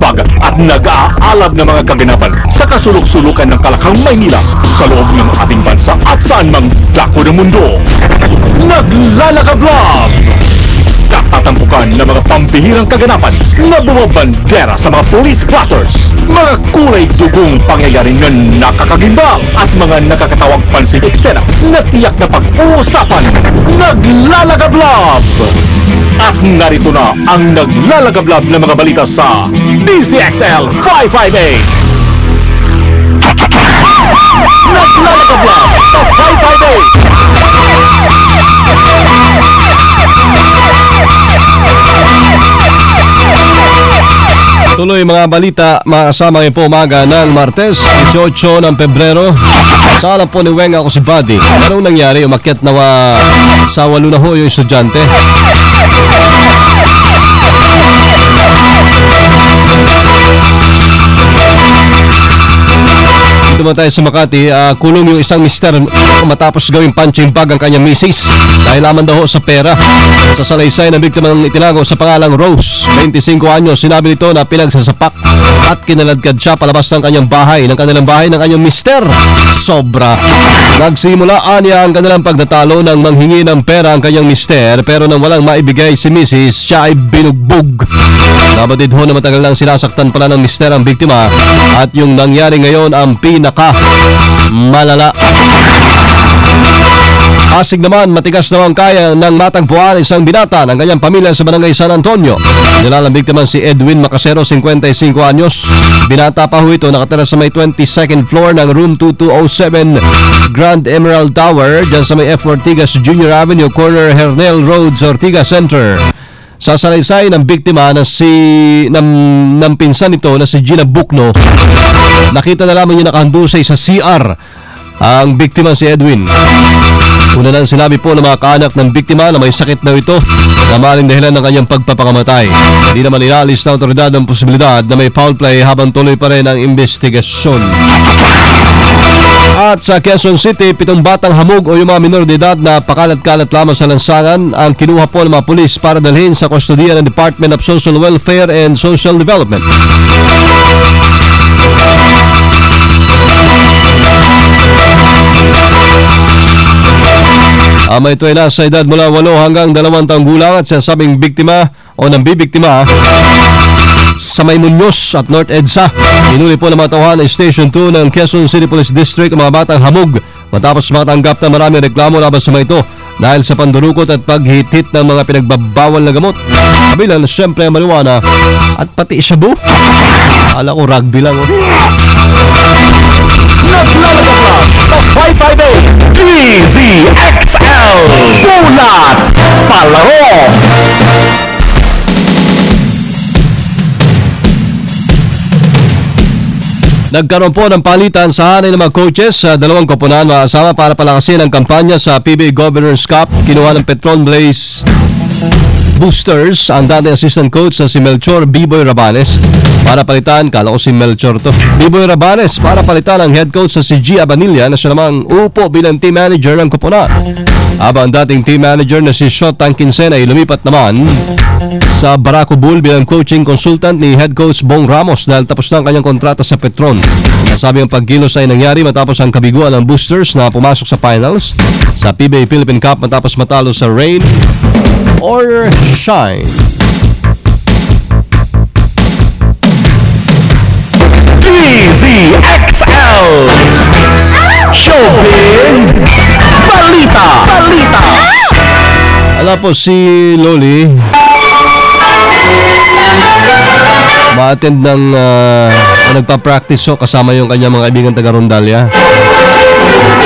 nag-aambag at nag-aalab ng mga kaganapan sa kasulok-sulukan ng Kalakang Maynila sa loob ng ating bansa at saan mang dako ng mundo. Naglalagablab! Katatampukan ng mga pambihirang kaganapan na bumabandera sa mga police blotters, mga kulay dugong pangyayari na nakakagimbal at mga nakakatawang pansin eksena na tiyak na pag-uusapan. Naglalagablab! At narito na ang naglalagablab na mga balita sa DZXL 558. Naglalagablab sa 558. Tuloy mga balita, makasama ngayon po umaga ng Martes, 18 ng Pebrero. Sa alam po ni Weng, ako si Buddy. Anong nangyari? Umakyat na sa 8 na ho yung estudyante. Dito man tayo sa Makati, kulong yung isang mister matapos gawing punching bag ang kanyang misis dahil laman daw sa pera. Sa salaysay na biktima ng itinago sa pangalang Rose, 25 anyos, sinabi nito na pinagsasapak at kinaladkad siya palabas ng kanyang bahay, ng kanilang bahay ng kanyang mister. Sobra. Nagsimula niya ang kanilang pagtatalo nang manghingi ng pera ang kanyang mister, pero nang walang maibigay si misis, siya ay binugbog. Nabatid ho na matagal nang sinasaktan pala ng mister ang biktima at yung nangyari ngayon ang pinaka malala. Pasig naman, matigas naman kaya ng matagpuan isang binata ng kanyang pamilya sa barangay San Antonio. Nilalang biktima si Edwin Macasero, 55 anyos. Binata pa ho ito, nakatira sa may 22nd floor ng room 2207 Grand Emerald Tower, dyan sa may F. Ortigas Jr. Avenue, corner Hernel Road, Ortigas Center. Sa salaysay ng biktima na ng pinsan nito na si Gina Bukno, nakita na lamang niya nakahandusay sa CR ang biktima si Edwin. Una nang sinabi po ng mga kaanak ng biktima na may sakit daw ito na maaaring dahilan ng kanyang pagpapakamatay. Hindi naman inalis na otoridad ang posibilidad na may foul play habang tuloy pa rin ang investigasyon. At sa Quezon City, 7 batang hamog o yung mga minor de edad na pakalat-kalat lamang sa lansangan ang kinuha po ng mga pulis para dalhin sa kustodiya ng Department of Social Welfare and Social Development. Ama ito ay nasa edad mula 8 hanggang 2 taong gulang at sinasabing biktima o nambibiktima sa May Muñoz at North EDSA. Inuli po ng mga tauhan ng Station 2 ng Quezon City Police District ang mga batang hamog matapos makatanggap na maraming reklamo laban sa mga ito dahil sa pandurukot at paghit-hit ng mga pinagbabawal na gamot. Kabilang na siyempre marijuana at pati shabu. Akala ko rugby lang. Naglalagablab sa 558 DZXL Bulat Palaro. Nagkaroon po ng palitan sa hanay ng mga coaches sa dalawang koponan makasama para palakasin ang kampanya sa PBA Governors Cup. Kinuha ng Petron Blaze Boosters ang dating assistant coach na si Melchor B-Boy Rabanes para palitan, kala ko si Melchor to, B-Boy Rabanes para palitan ang head coach na si G. Abanilla na siya namang upo bilang team manager ng koponan. Habang ang dating team manager na si Shot Tankinsen ay lumipat naman sa Barako Bull bilang coaching consultant ni head coach Bong Ramos dahil tapos na ang kanyang kontrata sa Petron. Nasabi ang pagkilos ay nangyari matapos ang kabiguan ng Boosters na pumasok sa finals sa PBA Philippine Cup matapos matalo sa Rain or Shine. DZXL Showbiz Balita. Ala po si Loli ma-attend ng nagpa-practice so kasama yung kanyang mga kaibigan taga Rondalia.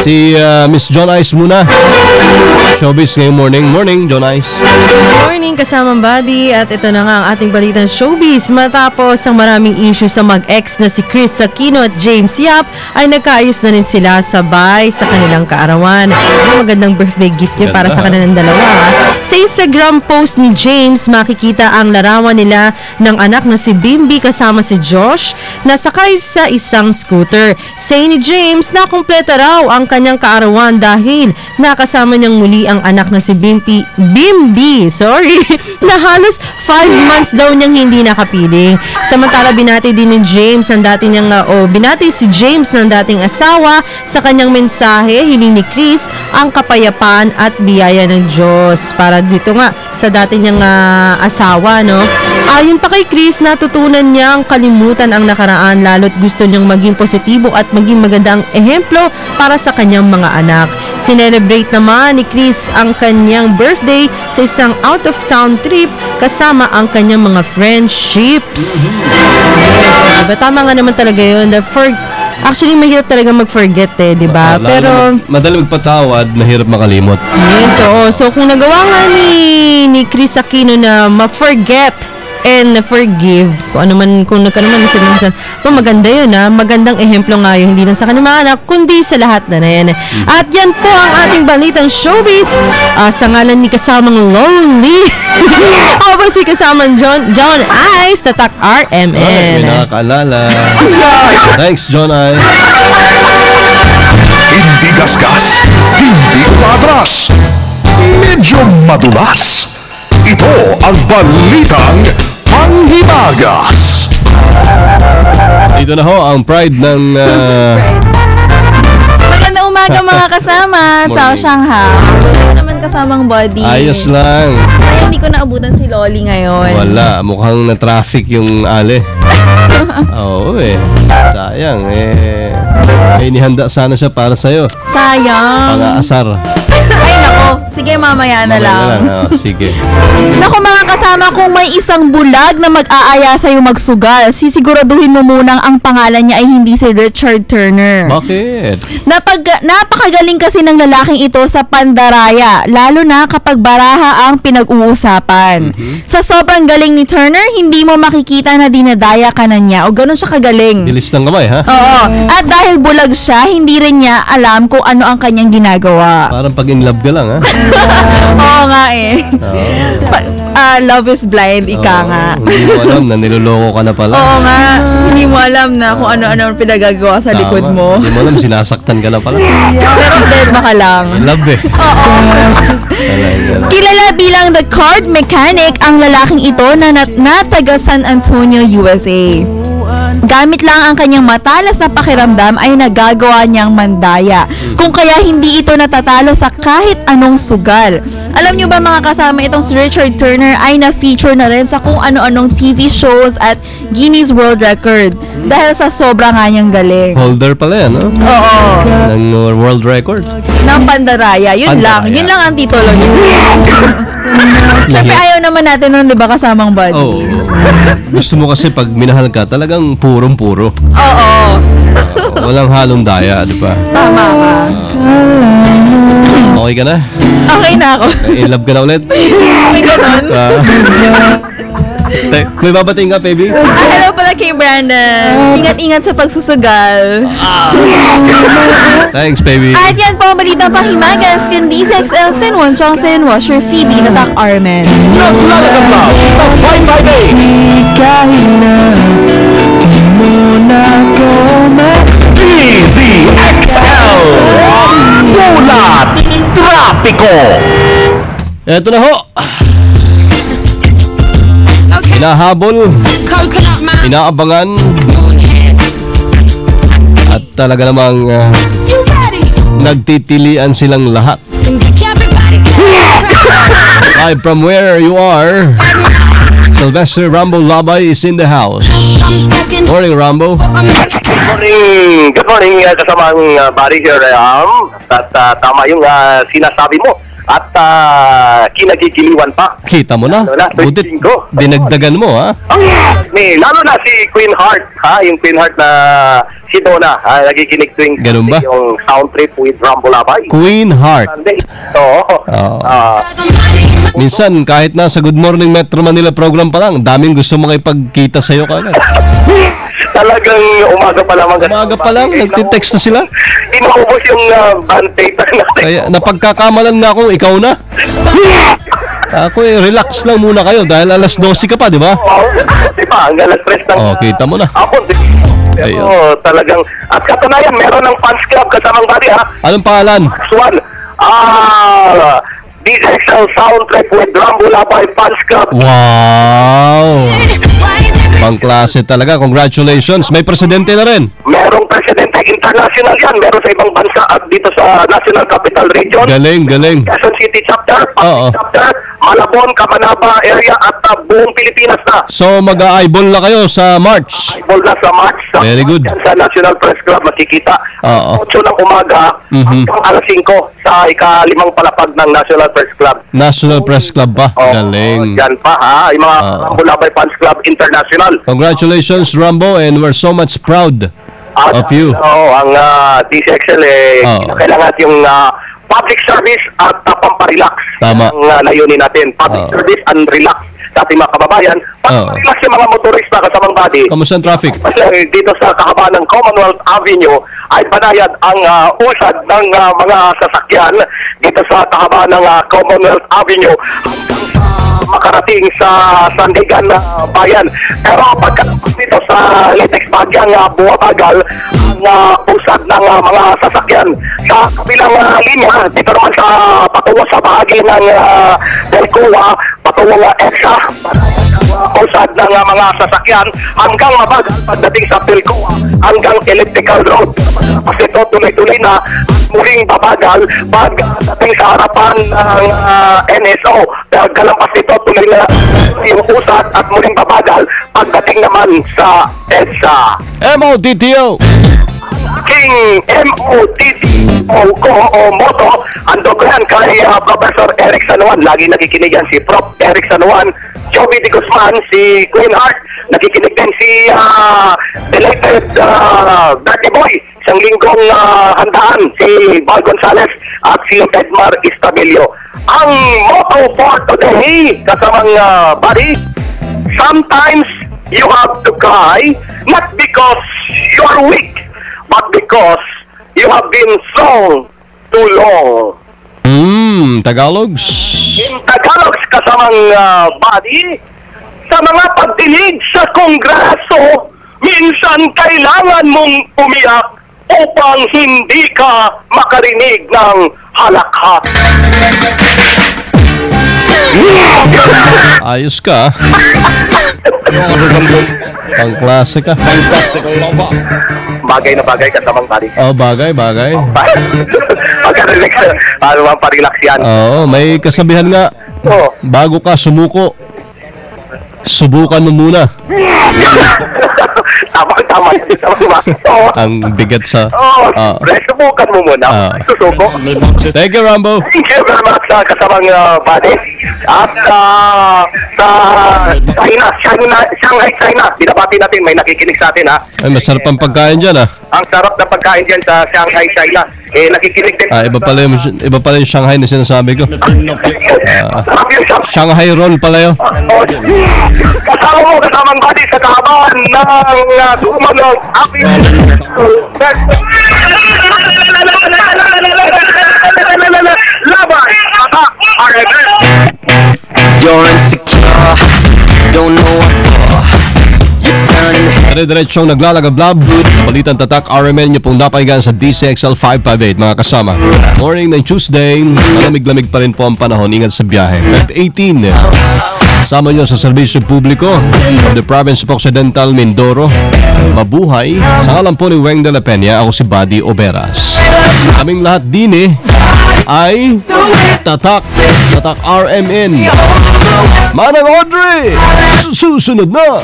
Si Miss John Ice muna. Showbiz ngayong morning John Ice. Morning kasamang buddy, at ito na nga ang ating balitang showbiz. Matapos ang maraming issue sa mag-ex na si Chris Aquino at James Yap ay nagkaayos na rin sila sabay sa kanilang kaarawan. Magandang birthday gift yun para sa kanilang dalawa. Sa Instagram post ni James, makikita ang larawan nila ng anak na si Bimbi kasama si Josh na sakay sa isang scooter. Say ni James na kumpleto raw ang kanyang kaarawan dahil nakasama niyang muli ang anak na si Bimbi, na halos 5 months daw niyang hindi nakapiling. Samantala, binati din ni James ang dati niyang, binati si James ng dating asawa sa kanyang mensahe. Hiling ni Chris ang kapayapaan at biyaya ng Diyos para dito nga sa dati niyang asawa, no? Ayon pa kay Chris, natutunan niyang kalimutan ang nakaraan, lalo't gusto niyang maging positibo at maging magandang ehemplo para sa kanyang mga anak. Sinelebrate naman ni Chris ang kanyang birthday sa isang out-of-town trip kasama ang kanyang mga friendships. Yes, diba? Tama nga naman talaga yun. Actually, mahirap talaga mag-forget diba? Pero madali magpatawad, mahirap makalimot. yes, so kung nagawa nga ni Chris Aquino na ma-forget and forgive, kung nagkaroon man sila, maganda yun, magandang ehemplo nga yun, hindi lang sa kanyang mga anak, kundi sa lahat na yan. At yan po ang ating balitang showbiz, sa ngalan ni kasamang Lonely. Ako si kasamang John Ice, Tatak RMN. Ay, may nakakaalala. Thanks, John Ice. Hindi gasgas, hindi umatras, medyo madulas. Ito ang balitang panghimagas. Dito na ho ang pride ng Magandang umaga mga kasama. Ciao Shanghai. Ano naman kasamang body? ayos lang. Ay, hindi ko naabutan si Loli ngayon. Wala, mukhang na-traffic yung ale. Oo sayang may inihanda sana siya para sa'yo. Sayang. Pang-aasar. Ay nako, sige mamaya na lang. Sige. Naku mga kasama, kung may isang bulag na mag-aaya sa'yo magsugal, sisiguraduhin mo munang ang pangalan niya ay hindi si Richard Turner. Bakit? Napakagaling kasi ng lalaking ito sa pandaraya, lalo na kapag baraha ang pinag-uusapan. Sa sobrang galing ni Turner, hindi mo makikita na dinadaya ka na niya o ganun siya kagaling. Bilis ng kamay, ha? Oo. At dahil bulag siya, hindi rin niya alam kung ano ang kanyang ginagawa. Parang pag in love ka lang, ha? Oo nga eh. Oo. Love is blind, ika nga. Hindi mo alam na niloloko ka na pala. Oo nga. Hindi mo alam na kung ano-ano ang pinagagawa sa likod mo. Hindi mo alam, sinasaktan ka na pala. Pero dead ba ka lang? Love Oo. Talaga. Kilala bilang the card mechanic ang lalaking ito na taga San Antonio, USA. Gamit lang ang kanyang matalas na pakiramdam ay nagagawa niyang mandaya. Kung kaya hindi ito natatalo sa kahit anong sugal. Alam niyo ba mga kasama, itong si Richard Turner ay na-feature na rin sa kung ano-anong TV shows at Guinness World Record. Dahil sa sobra nga niyang galing. Holder pala yan, no? Oo. Ng world record. Ng pandaraya. Yun lang. Pandaraya. Yun lang ang titulo niya. Siyempre ayaw naman natin nun, di ba, kasamang body? Oo. Gusto mo kasi pag minahal ka, talagang purong-puro. Oo. Walang halong daya, di ba? Tama ka. Okay ka na? Okay na ako. In love ka na ulit? May ganun. May babating ka, baby? Hello pala kay Brandon. Ingat-ingat sa pagsusugal. Thanks, baby. At yan po ang balitang pahimagas. Kundi sa XL Sin Won Chong Sin Washer Phoebe na Tak Armen. Naglalagam sa 558. Kahit na di mo na ko DZXL Bulat Trapiko. Eto na ho. Hinahabol, inaabangan, at talaga namang nagtitilian silang lahat. Live from where you are, Sylvester Rambo Labay is in the house. Morning, Rambo. Good morning, kasamang Barry here. At tama yung sinasabi mo. At kinagigiliwan pa. Kita mo na. Butit, 25. dinagdagan mo, ha? Lalo na si Queen Heart, ha? Yung Queen Heart na si Donna, nagikinig tuwing Ganun ba? yung sound trip with Rambo Labay. Queen Heart. Sunday. Oo. Minsan, kahit nasa Good Morning Metro Manila program pa lang, daming gusto makipagkita sa'yo kagad. Talagang umaga pa lamang. Umaga pa lang, nagtitext na sila. Inuubos yung band paper natin. Kaya napagkakamalan nga ako, ikaw na. Ako relax lang muna kayo dahil alas 12 ka pa, di ba? Diba, hanggang alas 3 ng... Oh, kita mo na. Ako, Pero talagang, at katunayan, meron ng fans club kasamang body ha. Anong pangalan? X1. DXL Sound Trip with Rambo Labay Fans Club. Wow! Pangklase talaga. Congratulations. May presidente na rin. Merong presidente international yan. Meron sa ibang bansa at dito sa National Capital Region. Galing, galing. Quezon City chapter, Oo. Pasig chapter, Malabon, Camanaba area at buong Pilipinas na. So, mag-a-eyeball na kayo sa March. Eyeball na sa March. Very good. Yan sa National Press Club makikita. Oo. 8 ng umaga hanggang alas 5 sa ika-5 palapag ng National Press Club. National Press Club ba? Oo, Galing. Yan pa ha. Yung mga Rambo Labay Fans Club International. Congratulations, Rambo, and we're so much proud of you. Ang DCXL kailangan yung public service at pamparelax. Tama. Ang layunin natin. Public service and relax sa ating mga kababayan. Pamparelax yung mga motorista kasamang body. Kamusta ang traffic? Kasi dito sa kahabaan ng Commonwealth Avenue ay banayad ang usad ng mga sasakyan dito sa kahabaan ng Commonwealth Avenue hanggang sa makarating sa Sandigan Bayan. Pero pagkatapos dito sa Litex Bagyang buwabagal ang usad ng mga sasakyan sa kabilang linya dito naman sa patungo sa bahagi ng Delcoa, patungo EDSA, usad ng mga sasakyan hanggang mabagal pagdating sa Delcoa hanggang Elliptical Road. Kasi ito tuloy-tuloy na muling babagal pagdating sa harapan ng NSO. Galampas nito tuloy na yung usad at muling babagal pagdating naman sa EDSA. MOTTO! King MOTTO ko o moto ando ko yan kay Professor Eric San Juan. Lagi nakikinig yan si Prof. Eric San Juan, Joby de Guzman, si Queen Heart, nakikinig din si Delighted Dirty Boy, isang linggong handaan, si Val Gonzales at si Edmar Istabelio. Ang motto for today, kasamang buddy, sometimes you have to cry not because you're weak, but because you have been strong too long. Tagalogs. In Tagalog, kasamang body, sa mga pagdinig sa Kongreso, minsan kailangan mong umiyak upang hindi ka makarinig ng halakha. Ayos ka. Pangklase ka. Bagay na bagay kasamang body. Bagay, bagay. Pagka-relax, parelax yan. Oo, may kasabihan nga. Oo. Bago ka sumuko, subukan mo muna. Tama yan. Ang bigat sa... Subukan mo muna. Susuko. Thank you, Rambo. Thank you very much sa kasamang body. At sa China, Shanghai, China, binabati natin, may nakikinig sa atin ha. Ay, masarap ang pagkain dyan Ang sarap na pagkain dyan sa Shanghai, China. Nakikinig din. Iba pala yung Shanghai na sinasabi ko. Sarap yung Shanghai roll pala yun. Kasama mo, kasamang body sa kahabaan ng Commonwealth Avenue. Laban, atak, RMN. You're insecure, don't know what for. You're turning Dire-diretsong naglalagablab. Balitang tatak RMN nyo pong napaigan sa DCXL 558 mga kasama. Morning ng Tuesday, malamig-lamig pa rin po ang panahon. Ingat sa biyahe. At 18, sama nyo sa serbisyo publiko of the province of Occidental Mindoro. Mabuhay. Sa ngalan po ni Weng de la Peña, ako si Buddy Oberas. Kaming lahat din ay tatak RMN. Manang Audrey, susunod na.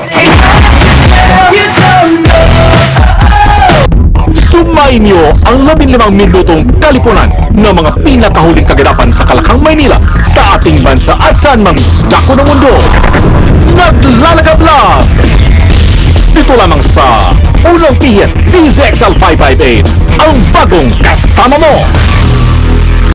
Sumayin niyo ang 15 minutong kalipunan ng mga pinakahuling kaganapan sa Kalakang, Maynila, sa ating bansa at saan mang dako ng mundo. Naglalagablab! Dito lamang sa Unang Pihet DZXL 558, ang bagong kasama mo.